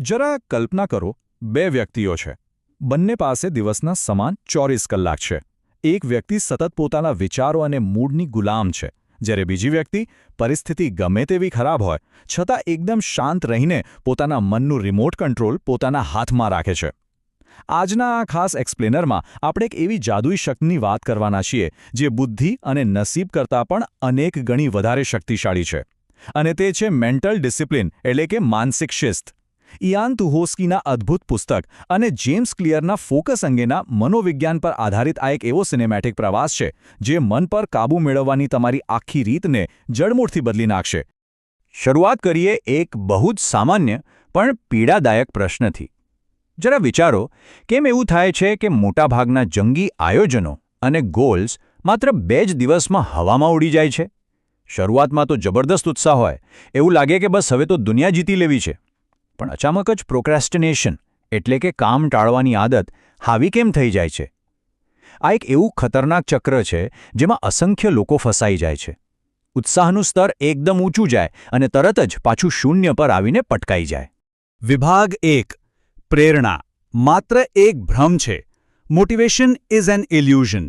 જરા કલ્પના કરો, બે વ્યક્તિઓ છે. બંને પાસે દિવસના સમાન 24 કલાક છે. એક વ્યક્તિ સતત પોતાના વિચારો અને મૂડની ગુલામ છે, જ્યારે બીજી વ્યક્તિ પરિસ્થિતિ ગમે તેવી ખરાબ હોય છતાં એકદમ શાંત રહીને પોતાના મનનું રિમોટ કંટ્રોલ પોતાના હાથમાં રાખે છે. આજના આ ખાસ એક્સપ્લેનરમાં આપણે એક એવી જાદુઈ શક્તિની વાત કરવાના છીએ જે બુદ્ધિ અને નસીબ કરતાં પણ અનેક ગણી વધારે શક્તિશાળી છે. અને તે છે મેન્ટલ ડિસિપ્લિન, એટલે કે માનસિક શિસ્ત. ઇયાન તુહોસ્કીના અદ્ભુત પુસ્તક અને જેમ્સ ક્લિયરના ફોકસ અંગેના મનોવિજ્ઞાન પર આધારિત આ એક એવો સિનેમેટિક પ્રવાસ છે જે મન પર કાબૂ મેળવવાની તમારી આખી રીતને જડમૂળથી બદલી નાખશે. શરૂઆત કરીએ એક બહુ જ સામાન્ય પણ પીડાદાયક પ્રશ્નથી. જરા વિચારો, કેમ એવું થાય છે કે મોટાભાગના જંગી આયોજનો અને ગોલ્સ માત્ર 2 જ દિવસમાં હવામાં ઉડી જાય છે? શરૂઆતમાં તો જબરદસ્ત ઉત્સાહ હોય, એવું લાગે કે બસ હવે તો દુનિયા જીતી લેવી છે. પણ અચાનક જ પ્રોક્રેસ્ટિનેશન એટલે કે કામ ટાળવાની આદત હાવી કેમ થઈ જાય છે? આ એક એવું ખતરનાક ચક્ર છે જેમાં અસંખ્ય લોકો ફસાઈ જાય છે. ઉત્સાહનું સ્તર એકદમ ઊંચું જાય અને તરત જ પાછું શૂન્ય પર આવીને પટકાઈ જાય. વિભાગ 1. પ્રેરણા માત્ર એક ભ્રમ છે. Motivation is an illusion.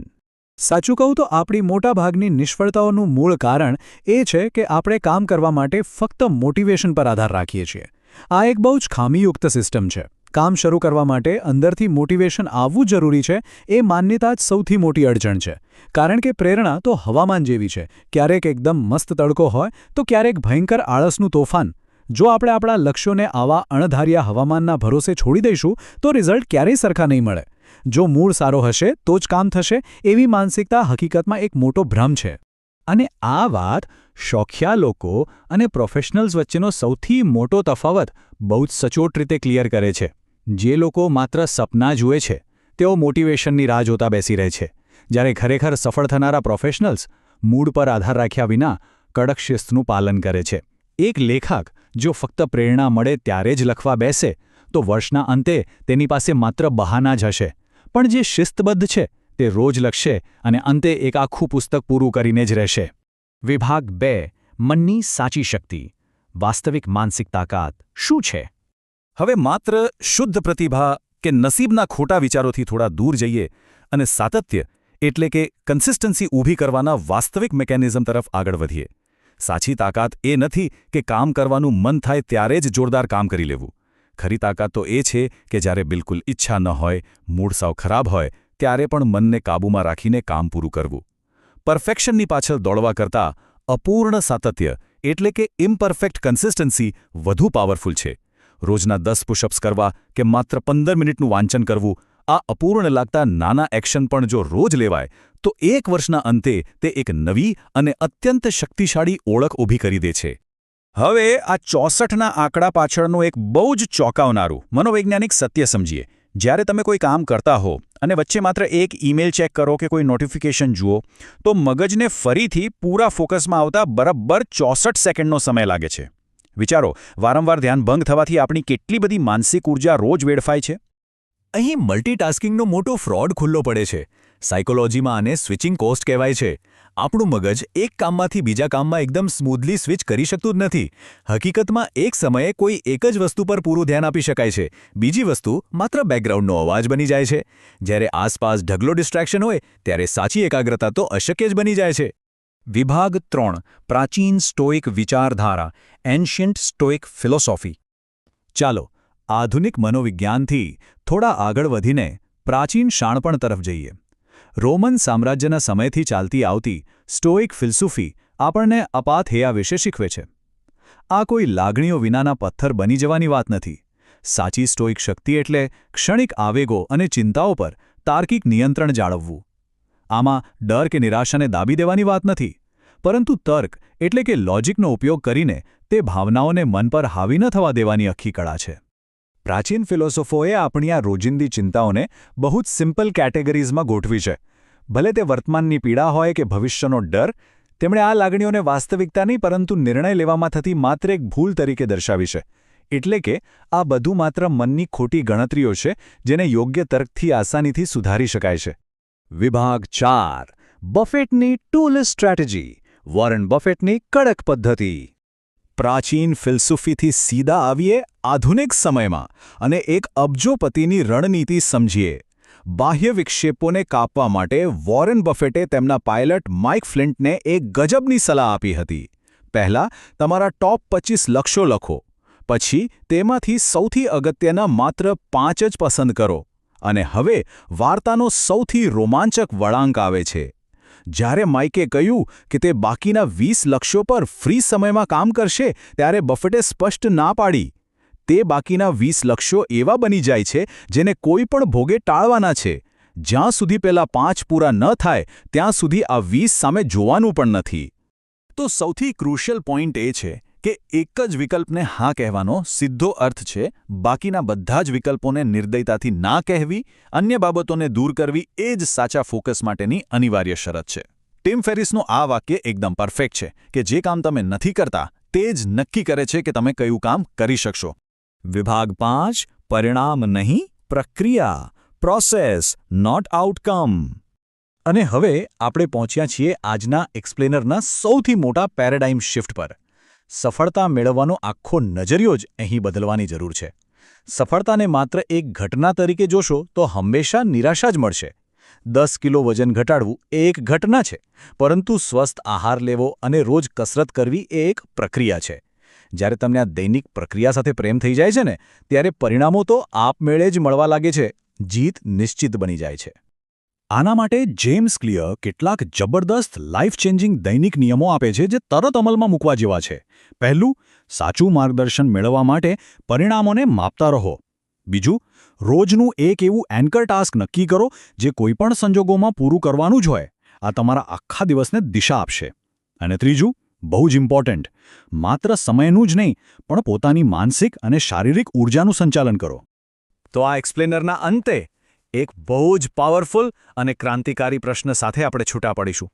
સાચું કહું તો આપણી મોટાભાગની નિષ્ફળતાઓનું મૂળ કારણ એ છે કે આપણે કામ કરવા માટે ફક્ત મોટિવેશન પર આધાર રાખીએ છીએ. આ એક બહુ જ ખામીયુક્ત સિસ્ટમ છે. કામ શરૂ કરવા માટે અંદરથી મોટિવેશન આવવું જરૂરી છે, એ માન્યતા જ સૌથી મોટી અડચણ છે. કારણ કે પ્રેરણા તો હવામાન જેવી છે. ક્યારેક એકદમ મસ્ત તડકો હોય તો ક્યારેક ભયંકર આળસનું તોફાન. જો આપણે આપણા લક્ષ્યોને આવા અણધાર્યા હવામાનના ભરોસે છોડી દઈશું તો રિઝલ્ટ ક્યારેય સરખા નહીં મળે. જો મૂળ સારો હશે તો જ કામ થશે, એવી માનસિકતા હકીકતમાં એક મોટો ભ્રમ છે. અને આ વાત શોખિયા લોકો અને પ્રોફેશનલ્સ વચ્ચેનો સૌથી મોટો તફાવત બહુ જ સચોટ રીતે ક્લિયર કરે છે. જે લોકો માત્ર સપના જુએ છે તેઓ મોટિવેશનની રાહ જોતા બેસી રહે છે, જ્યારે ખરેખર સફળ થનારા પ્રોફેશનલ્સ મૂડ પર આધાર રાખ્યા વિના કડક શિસ્તનું પાલન કરે છે. એક લેખક જો ફક્ત પ્રેરણા મળે ત્યારે જ લખવા બેસે તો વર્ષના અંતે તેની પાસે માત્ર બહાના જ હશે. પણ જે શિસ્તબદ્ધ છે તે રોજ લખશે અને અંતે એક આખું પુસ્તક પૂરું કરીને જ રહેશે. વિભાગ 2. મનની સાચી શક્તિ. વાસ્તવિક માનસિક તાકાત શું છે? હવે માત્ર શુદ્ધ પ્રતિભા કે નસીબના ખોટા વિચારોથી થોડા દૂર જઈએ અને સાતત્ય એટલે કે કન્સિસ્ટન્સી ઊભી કરવાના વાસ્તવિક મિકેનિઝમ તરફ આગળ વધીએ. સાચી તાકાત એ નથી કે કામ કરવાનું મન થાય ત્યારે જ જોરદાર કામ કરી લેવું. ખરી તાકાત તો એ છે કે જ્યારે બિલકુલ ઈચ્છા ન હોય, મૂડ સાવ ખરાબ હોય, ત્યારે પણ મનને કાબૂમાં રાખીને કામ પૂરું કરવું. પરફેક્શનની પાછળ દોડવા કરતાં અપૂર્ણ સાતત્ય એટલે કે ઇમ્પરફેક્ટ કન્સિસ્ટન્સી વધુ પાવરફુલ છે. રોજના 10 પુશઅપ્સ કરવા કે માત્ર 15 મિનિટનું વાંચન કરવું, આ અપૂર્ણ લાગતા નાના એક્શન પણ જો રોજ લેવાય તો 1 વર્ષના અંતે તે એક નવી અને અત્યંત શક્તિશાળી ઓળખ ઊભી કરી દે છે. હવે આ 64ના આંકડા પાછળનું એક બહુ જ ચોંકાવનારું મનોવૈજ્ઞાનિક સત્ય સમજીએ. જ્યારે તમે કોઈ કામ કરતા હો અને વચ્ચે માત્ર એક ઈમેલ ચેક કરો કે કોઈ નોટિફિકેશન જુઓ તો મગજને ફરીથી પૂરા ફોકસમાં આવતા બરાબર 64 સેકન્ડનો સમય લાગે છે. વિચારો, વારંવાર ધ્યાન ભંગ થવાથી આપણી કેટલી બધી માનસિક ઊર્જા રોજ વેડફાય છે. અહીં મલ્ટીટાસ્કિંગનો મોટો ફ્રોડ ખુલ્લો પડે છે. સાયકોલોજીમાં આને સ્વિચિંગ કોસ્ટ કહેવાય છે. આપણું મગજ એક કામમાંથી બીજા કામમાં એકદમ સ્મૂધલી સ્વિચ કરી શકતું જ નથી. હકીકતમાં એક સમયે કોઈ એક જ વસ્તુ પર પૂરું ધ્યાન આપી શકાય છે, બીજી વસ્તુ માત્ર બેકગ્રાઉન્ડનો અવાજ બની જાય છે. જ્યારે આસપાસ ઢગલો ડિસ્ટ્રેક્શન હોય ત્યારે સાચી એકાગ્રતા તો અશક્ય જ બની જાય છે. વિભાગ 3. પ્રાચીન સ્ટોઇક વિચારધારા, એન્શિયન્ટ સ્ટોઇક ફિલોસોફી. ચાલો આધુનિક મનોવિજ્ઞાનથી થોડા આગળ વધીને પ્રાચીન શાણપણ તરફ જઈએ. રોમન સામ્રાજ્યના સમયથી ચાલતી આવતી સ્ટોઇક ફિલસૂફી આપણને અપાથેયા વિશે શીખવે છે. આ કોઈ લાગણીઓ વિનાના પથ્થર બની જવાની વાત નથી. સાચી સ્ટોઇક શક્તિ એટલે ક્ષણિક આવેગો અને ચિંતાઓ પર તાર્કિક નિયંત્રણ જાળવવું. આમાં ડર કે નિરાશાને દાબી દેવાની વાત નથી, પરંતુ તર્ક એટલે કે લોજિકનો ઉપયોગ કરીને તે ભાવનાઓને મન પર હાવી ન થવા દેવાની આખી કળા છે. પ્રાચીન ફિલોસોફોએ આપણી આ રોજિંદી ચિંતાઓને બહુ જ સિમ્પલ કેટેગરીઝમાં ગોઠવી છે. ભલે તે વર્તમાનની પીડા હોય કે ભવિષ્યનો ડર, તેમણે આ લાગણીઓને વાસ્તવિકતા નહીં પરંતુ નિર્ણય લેવામાં થતી માત્ર એક ભૂલ તરીકે દર્શાવી છે. એટલે કે આ બધું માત્ર મનની ખોટી ગણતરીઓ છે જેને યોગ્ય તર્કથી આસાનીથી સુધારી શકાય છે. વિભાગ 4. બફેટની ટૂલ સ્ટ્રેટેજી, વોરન બફેટની કડક પદ્ધતિ. પ્રાચીન ફિલસૂફીથી સીધા આવીએ આધુનિક સમયમાં અને એક અબજોપતિની રણનીતિ સમજીએ. બાહ્ય વિક્ષેપોને કાપવા માટે વોરેન બફેટે તેમના પાયલટ માઇક ફ્લિન્ટને એક ગજબની સલાહ આપી હતી. પહેલાં તમારા ટોપ 25 લક્ષ્યો લખો, પછી તેમાંથી સૌથી અગત્યના માત્ર 5 જ પસંદ કરો. અને હવે વાર્તાનો સૌથી રોમાંચક વળાંક આવે છે. જ્યારે માઇકે કહ્યું કે તે બાકીના 20 લક્ષ્યો પર ફ્રી સમયમાં કામ કરશે, ત્યારે બફેટે સ્પષ્ટ ના પાડી. તે બાકીના 20 લક્ષ્યો એવા બની જાય છે જેને કોઈ પણ ભોગે ટાળવાના છે. જ્યાં સુધી પેલા 5 પૂરા ન થાય ત્યાં સુધી આ 20 સામે જોવાનું પણ નથી. તો સૌથી ક્રુશિયલ પોઈન્ટ એ છે કે એક જ વિકલ્પને હા કહેવાનો સીધો અર્થ છે બાકીના બધા જ વિકલ્પોને નિર્દયતાથી ના કહેવી, અન્ય બાબતોને દૂર કરવી એ જ સાચા ફોકસ માટેની અનિવાર્ય શરત છે. ટિમ ફેરિસનું આ વાક્ય એકદમ પરફેક્ટ છે કે જે કામ તમે નથી કરતા તે જ નક્કી કરે છે કે તમે કયું કામ કરી શકશો. વિભાગ 5 પરિણામ નહીં, પ્રક્રિયા, પ્રોસેસ, નોટ આઉટકમ. અને હવે આપણે પહોંચ્યા છીએ આજના એક્સપ્લેનરના સૌથી મોટા પેરેડાઇમ શિફ્ટ પર. સફળતા મેળવવાનો આખો નજરિયો જ અહીં બદલવાની જરૂર છે. સફળતાને માત્ર એક ઘટના તરીકે જોશો તો હંમેશા નિરાશા જ મળશે. 10 કિલો વજન ઘટાડવું એ એક ઘટના છે, પરંતુ સ્વસ્થ આહાર લેવો અને રોજ કસરત કરવી એ એક પ્રક્રિયા છે. જ્યારે તમને આ દૈનિક પ્રક્રિયા સાથે પ્રેમ થઈ જાય છે ને, ત્યારે પરિણામો તો આપમેળે જ મળવા લાગે છે. જીત નિશ્ચિત બની જાય છે. આના માટે જેમ્સ ક્લિયર કેટલાક જબરદસ્ત લાઈફ ચેન્જિંગ દૈનિક નિયમો આપે છે જે તરત અમલમાં મૂકવા જેવા છે. પહેલું, સાચું માર્ગદર્શન મેળવવા માટે પરિણામોને માપતા રહો. બીજું, રોજનું એક એવું એન્કર ટાસ્ક નક્કી કરો જે કોઈપણ સંજોગોમાં પૂરું કરવાનું જ હોય. આ તમારા આખા દિવસને દિશા આપશે. અને ત્રીજું, બહુ જ ઇમ્પોર્ટન્ટ, માત્ર સમયનું જ નહીં પણ પોતાની માનસિક અને શારીરિક ઊર્જાનું સંચાલન કરો. તો આ એક્સપ્લેનરના અંતે એક બહુ જ પાવરફુલ અને ક્રાંતિકારી પ્રશ્ન સાથે આપણે છૂટા પડીશું.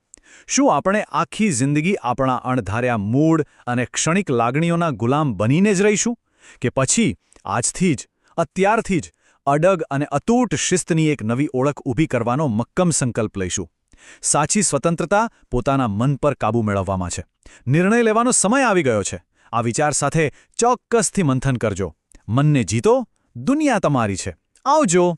શું આપણે આખી જિંદગી આપણા અણધાર્યા મૂડ અને ક્ષણિક લાગણીઓના ગુલામ બનીને જ રહીશું? કે પછી આજથી જ, અત્યારથી જ અડગ અને અતૂટ શિસ્તની એક નવી ઓળખ ઊભી કરવાનો મક્કમ સંકલ્પ લઈશું? સાચી સ્વતંત્રતા પોતાના મન પર કાબૂ મેળવવામાં છે. નિર્ણય લેવાનો સમય આવી ગયો છે. આ વિચાર સાથે ચોક્કસથી મંથન કરજો. મનને જીતો, દુનિયા તમારી છે. આવજો.